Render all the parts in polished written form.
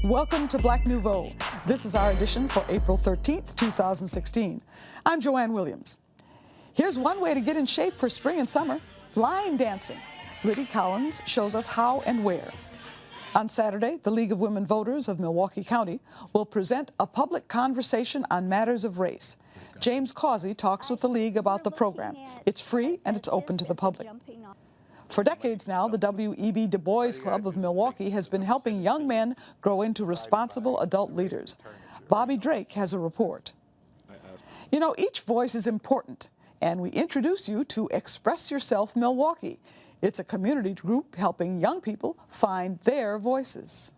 Welcome to Black Nouveau. This is our edition for April 13th, 2016. I'm Joanne Williams. Here's one way to get in shape for spring and summer: line dancing. Liddy Collins shows us how and where. On Saturday, the League of Women Voters of Milwaukee County will present a public conversation on matters of race. James Causey talks with the League about the program. It's free and it's open to the public. For decades now, the W.E.B. Du Bois Club of Milwaukee has been helping young men grow into responsible adult leaders. Bobby Drake has a report. You know, each voice is important, and we introduce you to Express Yourself Milwaukee. It's a community group helping young people find their voices.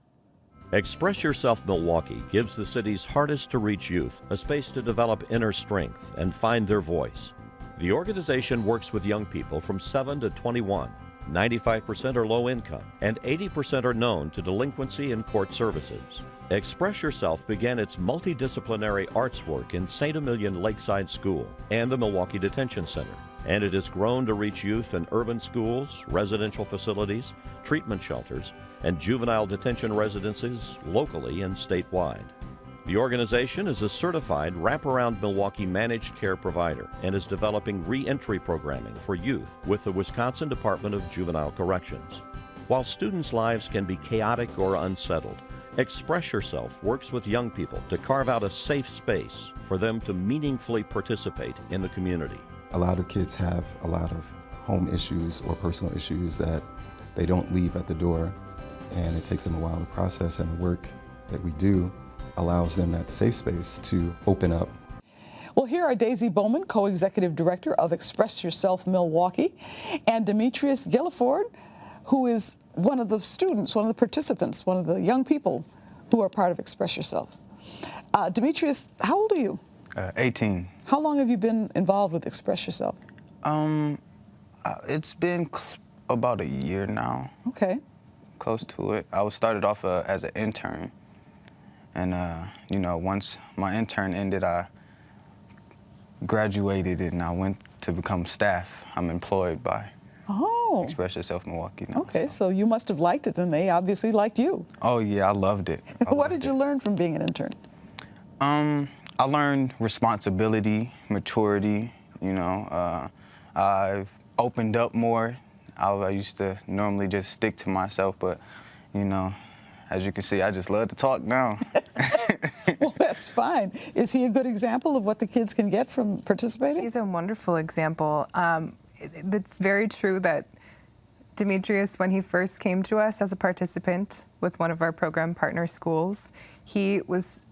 Express Yourself Milwaukee gives the city's hardest to reach youth a space to develop inner strength and find their voice. The organization works with young people from 7 to 21. 95% are low income, and 80% are known to delinquency and court services. Express Yourself began its multidisciplinary arts work in St. Emilion Lakeside School and the Milwaukee Detention Center, and it has grown to reach youth in urban schools, residential facilities, treatment shelters, and juvenile detention residences locally and statewide. The organization is a certified wraparound Milwaukee managed care provider and is developing re-entry programming for youth with the Wisconsin Department of Juvenile Corrections. While students' lives can be chaotic or unsettled, Express Yourself works with young people to carve out a safe space for them to meaningfully participate in the community. A lot of kids have a lot of home issues or personal issues that they don't leave at the door, and it takes them a while to process, and the work that we do allows them that safe space to open up. Well, here are Daisy Bowman, co-executive director of Express Yourself Milwaukee, and Demetrius Gilliford, who is one of the students, one of the participants, one of the young people who are part of Express Yourself. Demetrius, how old are you? 18. How long have you been involved with Express Yourself? It's been about a year now. Okay. Close to it. I was started off as an intern. And, you know, once my intern ended, I graduated and I went to become staff. I'm employed by Express Yourself Milwaukee now. Okay, so you must have liked it, and they obviously liked you. Oh, yeah, I loved it. What did you learn from being an intern? I learned responsibility, maturity, you know. I've opened up more. I used to normally just stick to myself, but, you know, as you can see, I just love to talk now. Well, that's fine. Is he a good example of what the kids can get from participating? He's a wonderful example. It's very true that Demetrius, when he first came to us as a participant with one of our program partner schools, he was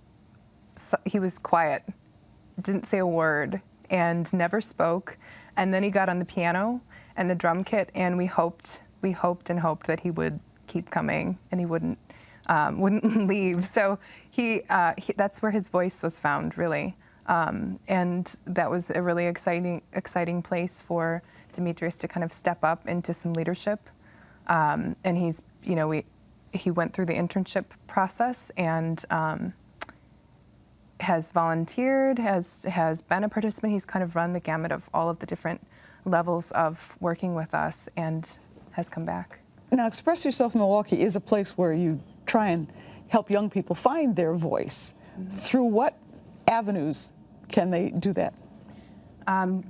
quiet, didn't say a word, and never spoke. And then he got on the piano and the drum kit, and we hoped and hoped that he would keep coming and he wouldn't leave. So that's where his voice was found, really. And that was a really exciting place for Demetrius to kind of step up into some leadership. And he's, you know, he went through the internship process and has volunteered, has been a participant. He's kind of run the gamut of all of the different levels of working with us and has come back. Now, Express Yourself Milwaukee is a place where you try and help young people find their voice. Mm-hmm. Through what avenues can they do that?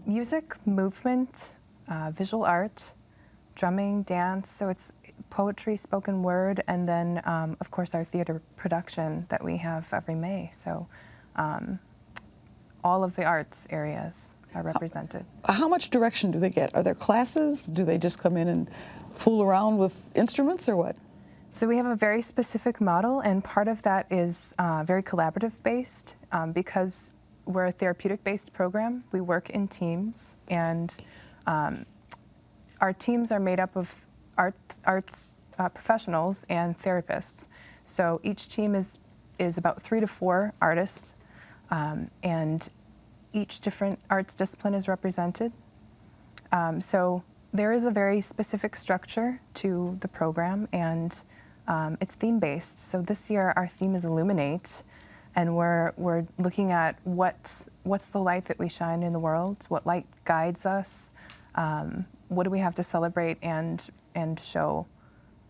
Music, movement, visual art, drumming, dance. So it's poetry, spoken word, and then, of course, our theater production that we have every May. So all of the arts areas are represented. How much direction do they get? Are there classes? Do they just come in and fool around with instruments, or what? So we have a very specific model, and part of that is very collaborative based because we're a therapeutic based program. We work in teams, and our teams are made up of arts professionals and therapists. So each team is about 3 to 4 artists, and each different arts discipline is represented. So there is a very specific structure to the program, and it's theme-based. So this year our theme is Illuminate, and we're looking at what's the light that we shine in the world, what light guides us, what do we have to celebrate and show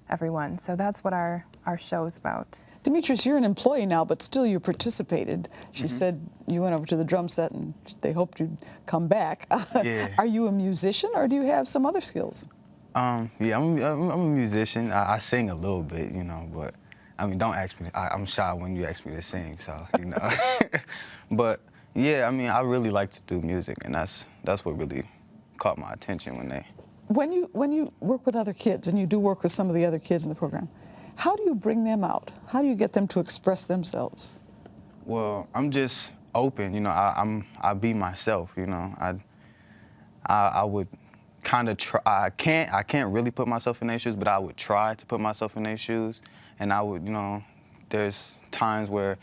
everyone. So that's what our show is about. Demetrius, you're an employee now, but still you participated. She said you went over to the drum set and they hoped you'd come back. Yeah. Are you a musician or do you have some other skills? Yeah, I'm a musician. I sing a little bit, you know, but I mean, don't ask me. I'm shy when you ask me to sing, so, you know. But yeah, I mean, I really like to do music, and that's what really caught my attention when they. When you work with other kids, and you do work with some of the other kids in the program, how do you bring them out? How do you get them to express themselves? Well, I'm just open, you know. I be myself, you know. I would kind of try. I can't really put myself in their shoes, but I would try to put myself in their shoes, and I would, you know. There's times where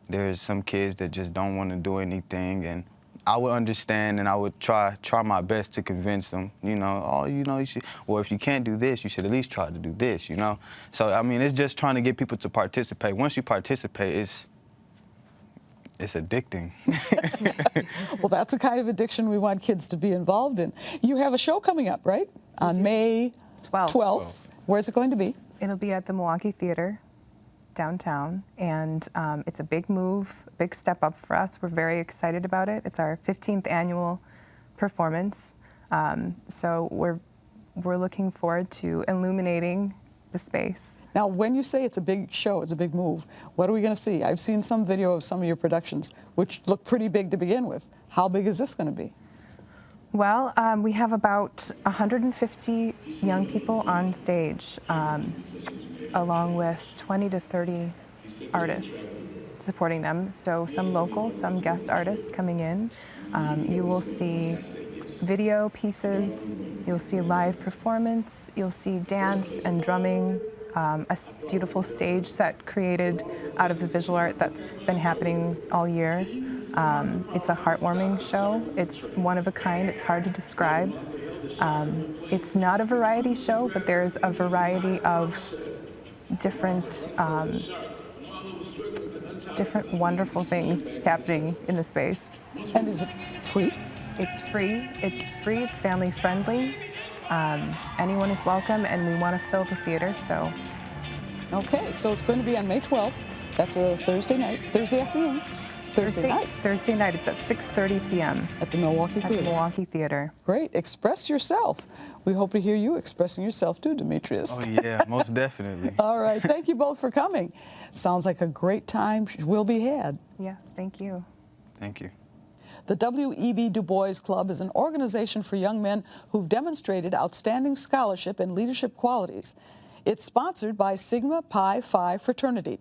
there's some kids that just don't want to do anything, and I would understand, and I would try my best to convince them, you know, oh, you know, you should, well, if you can't do this, you should at least try to do this, you know? So, I mean, it's just trying to get people to participate. Once you participate, it's addicting. Well, that's the kind of addiction we want kids to be involved in. You have a show coming up, right? On May 12th. Where's it going to be? It'll be at the Milwaukee Theater downtown, and it's a big move, big step up for us. We're very excited about it. It's our 15th annual performance, so we're looking forward to illuminating the space. Now, when you say it's a big show, it's a big move, what are we going to see? I've seen some video of some of your productions, which look pretty big to begin with. How big is this going to be? Well, we have about 150 young people on stage, along with 20 to 30 artists supporting them. So some local, some guest artists coming in. You will see video pieces, you'll see live performance, you'll see dance and drumming, a beautiful stage set created out of the visual art that's been happening all year. It's a heartwarming show. It's one of a kind. It's hard to describe. It's not a variety show, but there's a variety of different wonderful things happening in the space. And is it free? It's free. It's free. It's family friendly. Anyone is welcome, and we want to fill the theater, so. Okay, so it's going to be on May 12th. That's a Thursday afternoon. Thursday night. It's at 6:30 p.m. At the Milwaukee Theater. At the Milwaukee Theater. Great. Express yourself. We hope to hear you expressing yourself too, Demetrius. Oh, yeah, most definitely. All right. Thank you both for coming. Sounds like a great time will be had. Yes, thank you. Thank you. The W.E.B. Du Bois Club is an organization for young men who've demonstrated outstanding scholarship and leadership qualities. It's sponsored by Sigma Pi Phi fraternity.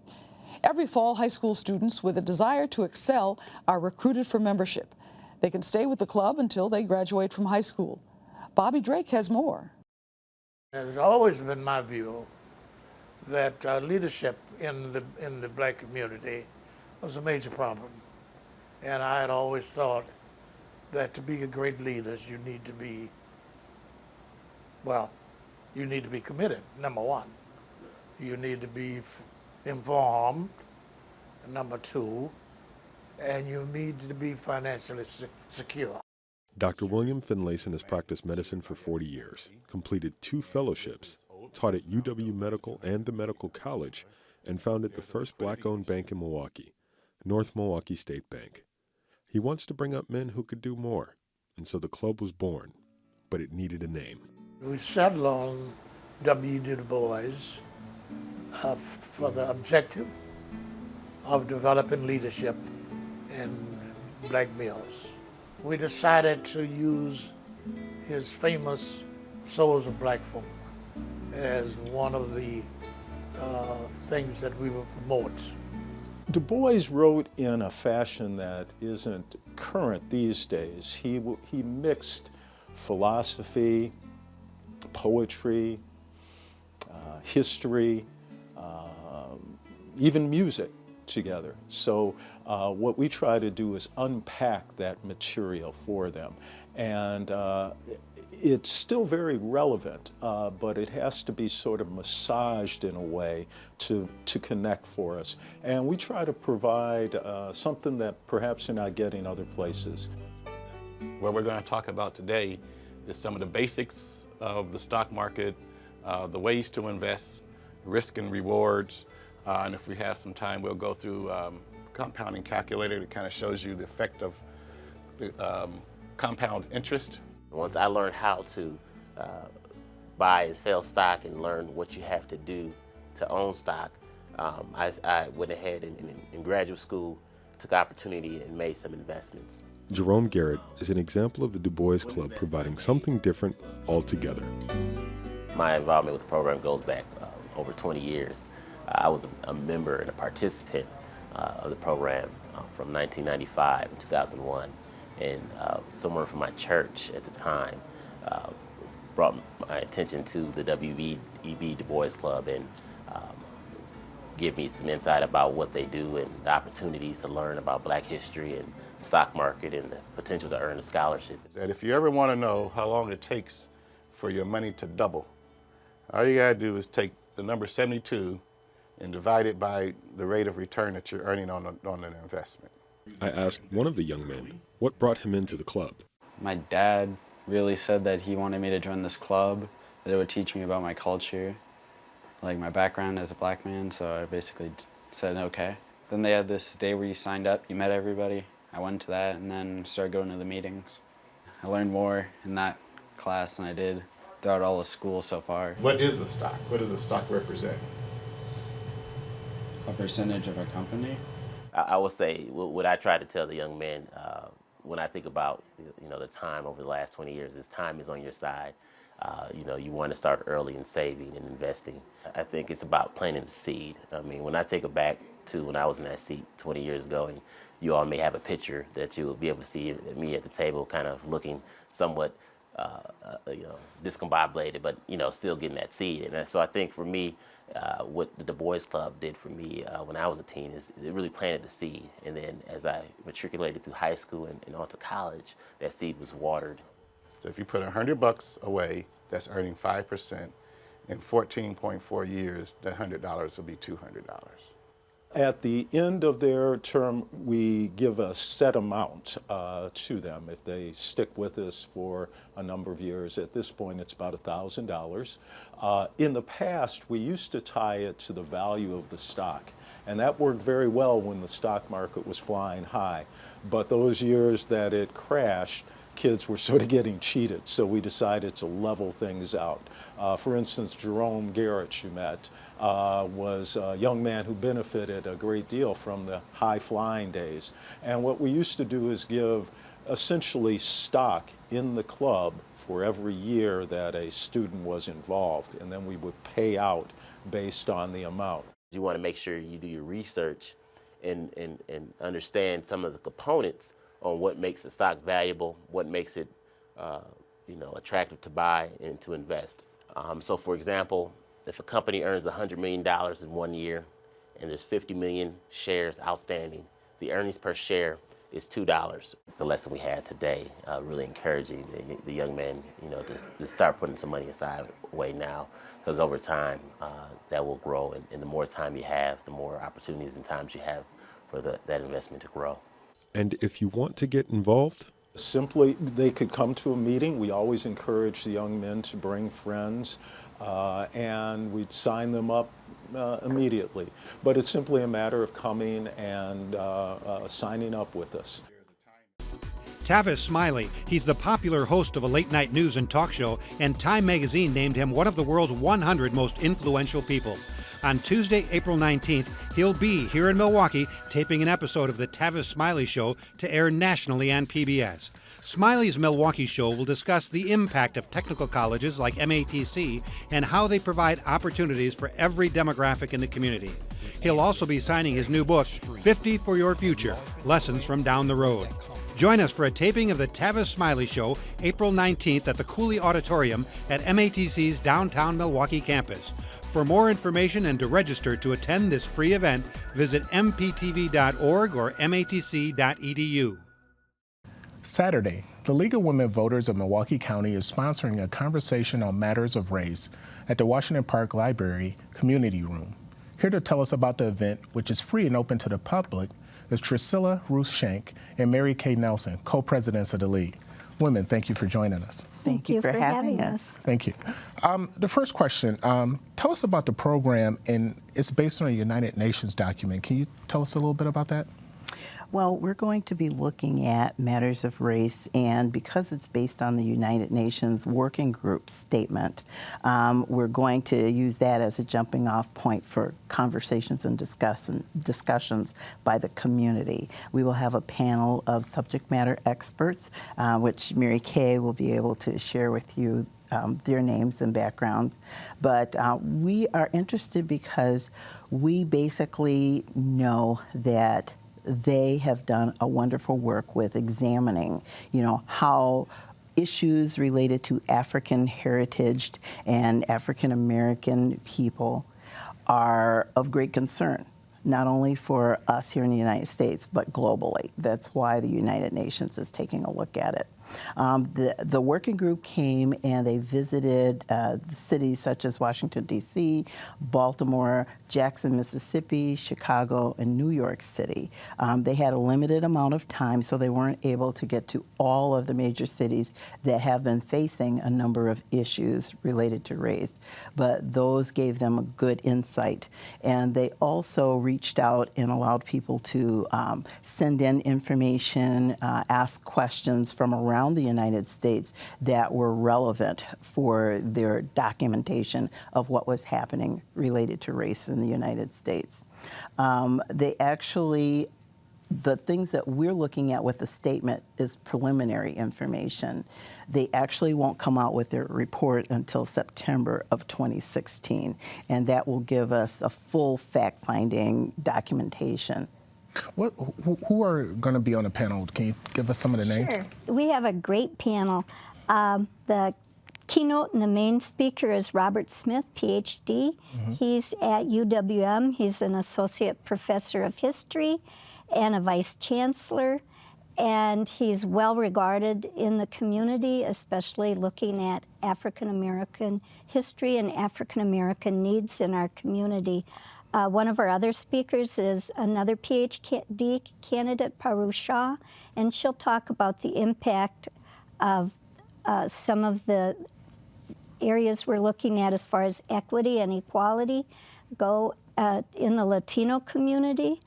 Every fall, high school students with a desire to excel are recruited for membership. They can stay with the club until they graduate from high school. Bobby Drake has more. It has always been my view that leadership in the black community was a major problem. And I had always thought that to be a great leader, you need to be, well, you need to be committed, number one. You need to be informed, number two, and you need to be financially secure. Dr. William Finlayson has practiced medicine for 40 years, completed 2 fellowships, taught at UW Medical and the Medical College, and founded the first black-owned bank in Milwaukee, North Milwaukee State Bank. He wants to bring up men who could do more, and so the club was born, but it needed a name. We settled on W. Du Bois for the objective of developing leadership in black males. We decided to use his famous Souls of Black Folk as one of the things that we would promote. Du Bois wrote in a fashion that isn't current these days. He mixed philosophy, poetry, history, even music together. So what we try to do is unpack that material for them. And it's still very relevant, but it has to be sort of massaged in a way to connect for us. And we try to provide something that perhaps you're not getting other places. What we're going to talk about today is some of the basics of the stock market, the ways to invest, risk and rewards, And if we have some time, we'll go through compounding calculator that kind of shows you the effect of the compound interest. Once I learned how to buy and sell stock and learn what you have to do to own stock, I went ahead and in graduate school took opportunity and made some investments. Jerome Garrett is an example of the Du Bois Club providing something different altogether. My involvement with the program goes back over 20 years. I was a member and a participant of the program from 1995 and 2001. And someone from my church at the time brought my attention to the WEB Du Bois Club and give me some insight about what they do and the opportunities to learn about Black history and stock market and the potential to earn a scholarship. That if you ever want to know how long it takes for your money to double, all you gotta do is take the number 72 and divide it by the rate of return that you're earning on an investment. I asked one of the young men what brought him into the club. My dad really said that he wanted me to join this club, that it would teach me about my culture, like my background as a Black man, so I basically said okay. Then they had this day where you signed up, you met everybody. I went to that and then started going to the meetings. I learned more in that class than I did throughout all of school so far. What is a stock? What does a stock represent? A percentage of a company? I would say what I try to tell the young men when I think about the time over the last 20 years is time is on your side. You want to start early in saving and investing. I think it's about planting the seed. I mean, when I think back to when I was in that seat 20 years ago, and you all may have a picture that you will be able to see me at the table kind of looking somewhat discombobulated, but still getting that seed. And so I think for me, what the Du Bois Club did for me when I was a teen is it really planted the seed. And then as I matriculated through high school and on to college, that seed was watered. So if you put $100 away, that's earning 5%. In 14.4 years, that $100 will be $200. At the end of their term, we give a set amount to them if they stick with us for a number of years. At this point, it's about $1,000. In the past, we used to tie it to the value of the stock, and that worked very well when the stock market was flying high. But those years that it crashed, kids were sort of getting cheated, so we decided to level things out. For instance, Jerome Garrett, you met, was a young man who benefited a great deal from the high-flying days. And what we used to do is give essentially stock in the club for every year that a student was involved, and then we would pay out based on the amount. You want to make sure you do your research and understand some of the components on what makes a stock valuable, what makes it attractive to buy and to invest. So for example, if a company earns $100 million in 1 year and there's 50 million shares outstanding, the earnings per share is $2. The lesson we had today, really encouraging the young men, to start putting some money aside away now, because over time that will grow, and the more time you have, the more opportunities and times you have for that investment to grow. And if you want to get involved? Simply, they could come to a meeting. We always encourage the young men to bring friends, and we'd sign them up immediately. But it's simply a matter of coming and signing up with us. Tavis Smiley, he's the popular host of a late-night news and talk show, and Time magazine named him one of the world's 100 most influential people. On Tuesday, April 19th, he'll be here in Milwaukee taping an episode of The Tavis Smiley Show to air nationally on PBS. Smiley's Milwaukee show will discuss the impact of technical colleges like MATC and how they provide opportunities for every demographic in the community. He'll also be signing his new book, 50 for Your Future, Lessons from Down the Road. Join us for a taping of The Tavis Smiley Show, April 19th at the Cooley Auditorium at MATC's downtown Milwaukee campus. For more information and to register to attend this free event, visit mptv.org or matc.edu. Saturday, the League of Women Voters of Milwaukee County is sponsoring a conversation on matters of race at the Washington Park Library Community Room. Here to tell us about the event, which is free and open to the public, is Truesillia, Ruth, Shank, and Mary Kay Nelson, co-presidents of the League. Women, thank you for joining us. Thank you for having us. Thank you. The first question, tell us about the program, and it's based on a United Nations document. Can you tell us a little bit about that? Well, we're going to be looking at matters of race, and because it's based on the United Nations Working Group statement, we're going to use that as a jumping off point for conversations and discussions by the community. We will have a panel of subject matter experts, which Mary Kay will be able to share with you their names and backgrounds. But we are interested because we basically know that they have done a wonderful work with examining, how issues related to African heritage and African American people are of great concern, not only for us here in the United States, but globally. That's why the United Nations is taking a look at it. The working group came and they visited cities such as Washington, D.C., Baltimore, Jackson, Mississippi, Chicago, and New York City. They had a limited amount of time, so they weren't able to get to all of the major cities that have been facing a number of issues related to race. But those gave them a good insight. And they also reached out and allowed people to send in information, ask questions from around the United States that were relevant for their documentation of what was happening related to race in the United States. The things that we're looking at with the statement is preliminary information. They actually won't come out with their report until September of 2016, and that will give us a full fact-finding documentation. Who are going to be on the panel? Can you give us some of the names? Sure. We have a great panel. The keynote and the main speaker is Robert Smith, PhD. He's at UWM. He's an associate professor of history and a vice chancellor. And he's well regarded in the community, especially looking at African American history and African American needs in our community. One of our other speakers is another PhD candidate, Paru Shah, and she'll talk about the impact of some of the areas we're looking at as far as equity and equality go in the Latino community.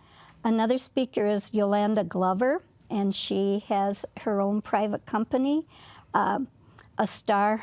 Another speaker is Yolanda Glover, and she has her own private company. Astar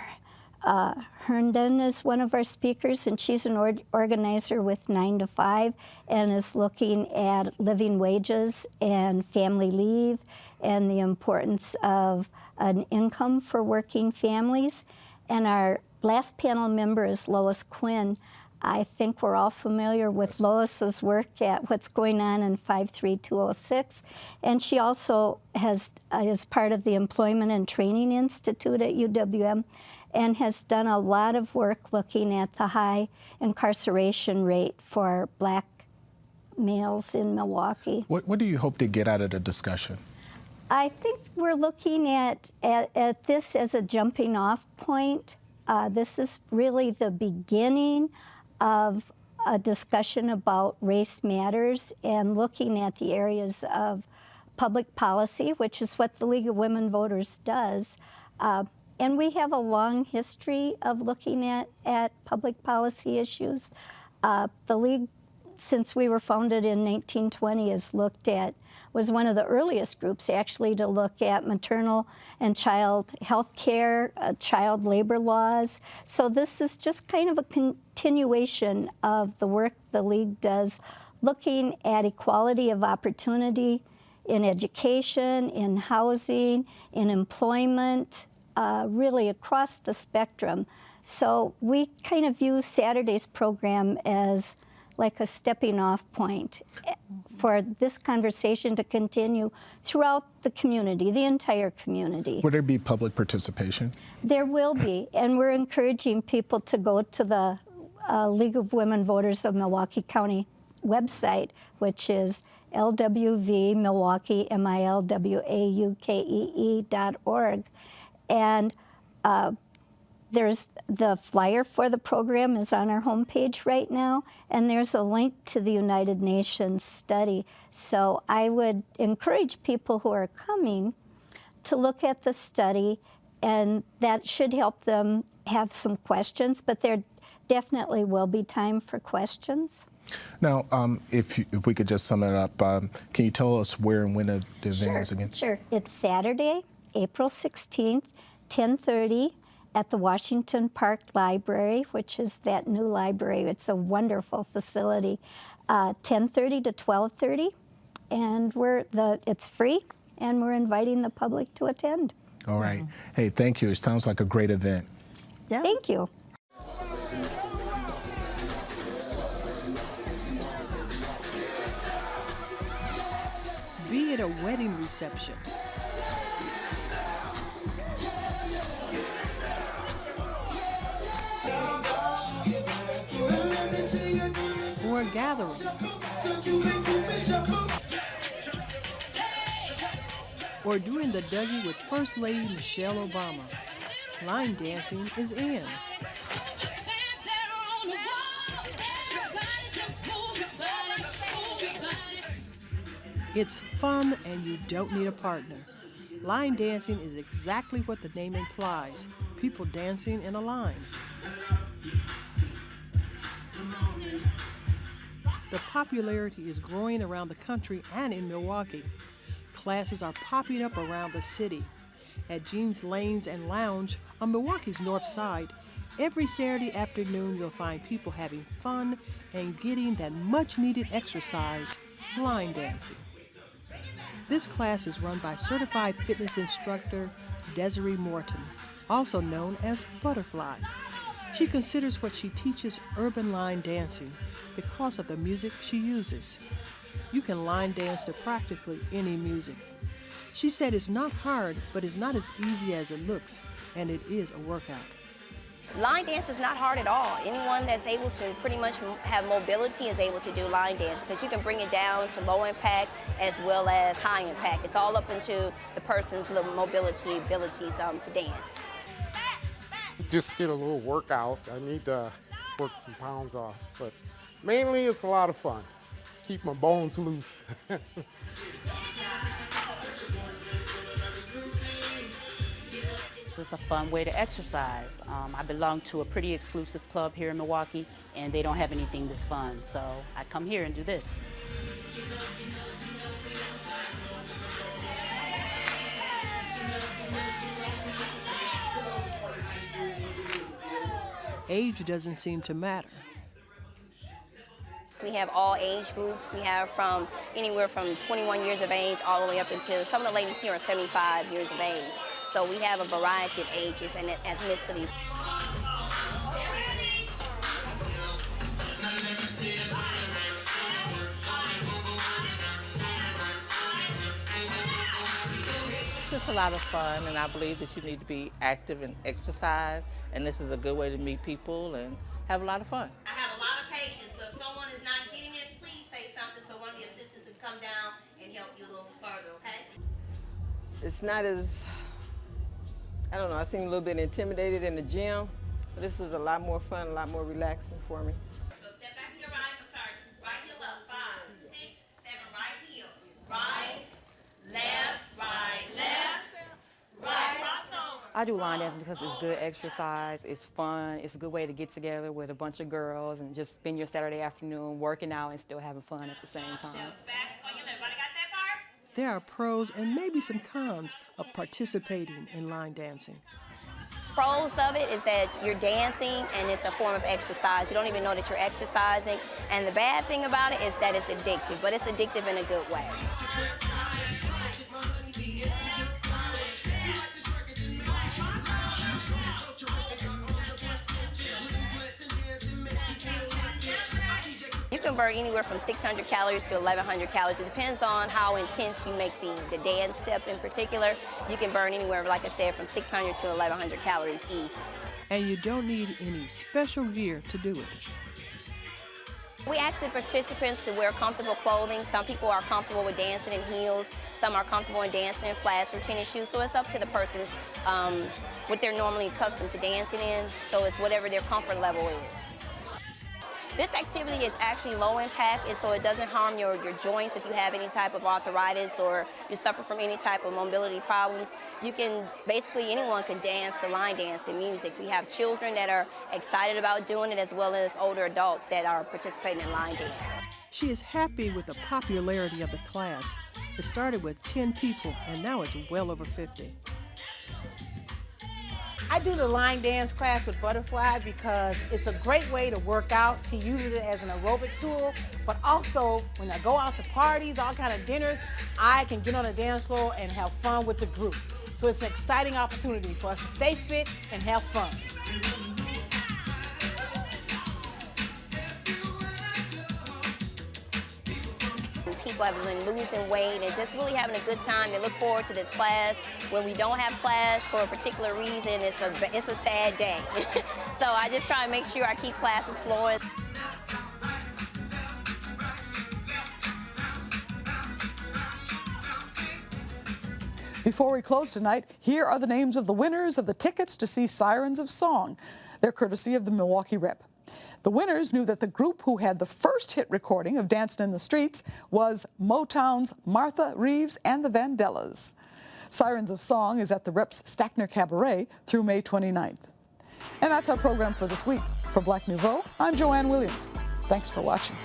Herndon is one of our speakers, and she's an organizer with 9 to 5 and is looking at living wages and family leave and the importance of an income for working families. And our last panel member is Lois Quinn. I think we're all familiar with Lois's work at what's going on in 53206, and she also is part of the Employment and Training Institute at UWM, and has done a lot of work looking at the high incarceration rate for Black males in Milwaukee. What do you hope to get out of the discussion? I think we're looking at this as a jumping off point. This is really the beginning of a discussion about race matters and looking at the areas of public policy, which is what the League of Women Voters does. And we have a long history of looking at public policy issues. The League, since we were founded in 1920, was one of the earliest groups actually to look at maternal and child health care, child labor laws. So this is just kind of a continuation of the work the League does, looking at equality of opportunity in education, in housing, in employment, really across the spectrum. So we kind of view Saturday's program as like a stepping off point for this conversation to continue throughout the community, the entire community. Will there be public participation? There will be, and we're encouraging people to go to the League of Women Voters of Milwaukee County website, which is LWVMilwaukee, MILWAUKEE.org. And there's the flyer for the program is on our homepage right now, and there's a link to the United Nations study. So I would encourage people who are coming to look at the study, and that should help them have some questions, but there definitely will be time for questions. Now, if we could just sum it up, can you tell us where and when the event is again? Sure. It's Saturday, April 16th, 10:30 at the Washington Park Library, which is that new library. It's a wonderful facility. 10:30 to 12:30, and it's free, and we're inviting the public to attend. All right. Hey, thank you. It sounds like a great event. Yeah. Thank you. Be it a wedding reception, or a gathering, or doing the Dougie with First Lady Michelle Obama, line dancing is in. It's fun and you don't need a partner. Line dancing is exactly what the name implies, people dancing in a line. The popularity is growing around the country and in Milwaukee. Classes are popping up around the city. At Jean's Lanes and Lounge on Milwaukee's north side, every Saturday afternoon you'll find people having fun and getting that much-needed exercise, line dancing. This class is run by certified fitness instructor Desiree Morton, also known as Butterfly. She considers what she teaches urban line dancing because of the music she uses. You can line dance to practically any music. She said it's not hard, but it's not as easy as it looks, and it is a workout. Line dance is not hard at all. Anyone that's able to pretty much have mobility is able to do line dance, because you can bring it down to low impact as well as high impact. It's all up into the person's mobility abilities to dance. Just did a little workout. I need to work some pounds off, but mainly it's a lot of fun. Keep my bones loose. It's a fun way to exercise. I belong to a pretty exclusive club here in Milwaukee, and they don't have anything this fun, so I come here and do this. Age doesn't seem to matter. We have all age groups. We have from anywhere from 21 years of age all the way up until, some of the ladies here are 75 years of age. So we have a variety of ages and ethnicities. It's a lot of fun, and I believe that you need to be active and exercise, and this is a good way to meet people and have a lot of fun. I have a lot of patience, so if someone is not getting it, please say something so one of the assistants can come down and help you a little further, okay? It's not as, I don't know, I seem a little bit intimidated in the gym, but this is a lot more fun, a lot more relaxing for me. So step back to your right, right heel up, 5, 6, 7, right heel, right, left, right, crossover. I do line dancing because it's good exercise, it's fun, it's a good way to get together with a bunch of girls and just spend your Saturday afternoon working out and still having fun at the same time. There are pros and maybe some cons of participating in line dancing. Pros of it is that you're dancing and it's a form of exercise. You don't even know that you're exercising. And the bad thing about it is that it's addictive, but it's addictive in a good way. You can burn anywhere from 600 calories to 1,100 calories. It depends on how intense you make the dance step in particular. You can burn anywhere, like I said, from 600 to 1,100 calories easy. And you don't need any special gear to do it. We ask the participants to wear comfortable clothing. Some people are comfortable with dancing in heels. Some are comfortable in dancing in flats or tennis shoes. So it's up to the person's what they're normally accustomed to dancing in. So it's whatever their comfort level is. This activity is actually low impact, and so it doesn't harm your joints if you have any type of arthritis or you suffer from any type of mobility problems. You can, basically anyone can dance to line dance and music. We have children that are excited about doing it, as well as older adults that are participating in line dance. She is happy with the popularity of the class. It started with 10 people, and now it's well over 50. I do the line dance class with Butterfly because it's a great way to work out. She uses it as an aerobic tool, but also when I go out to parties, all kind of dinners, I can get on the dance floor and have fun with the group. So it's an exciting opportunity for us to stay fit and have fun. People have been losing weight and just really having a good time. They look forward to this class. When we don't have class for a particular reason, it's a sad day. So I just try to make sure I keep classes flowing. Before we close tonight, here are the names of the winners of the tickets to see Sirens of Song. They're courtesy of the Milwaukee Rep. The winners knew that the group who had the first hit recording of Dancing in the Streets was Motown's Martha Reeves and the Vandellas. Sirens of Song is at the Rep's Stackner Cabaret through May 29th. And that's our program for this week. For Black Nouveau, I'm Joanne Williams. Thanks for watching.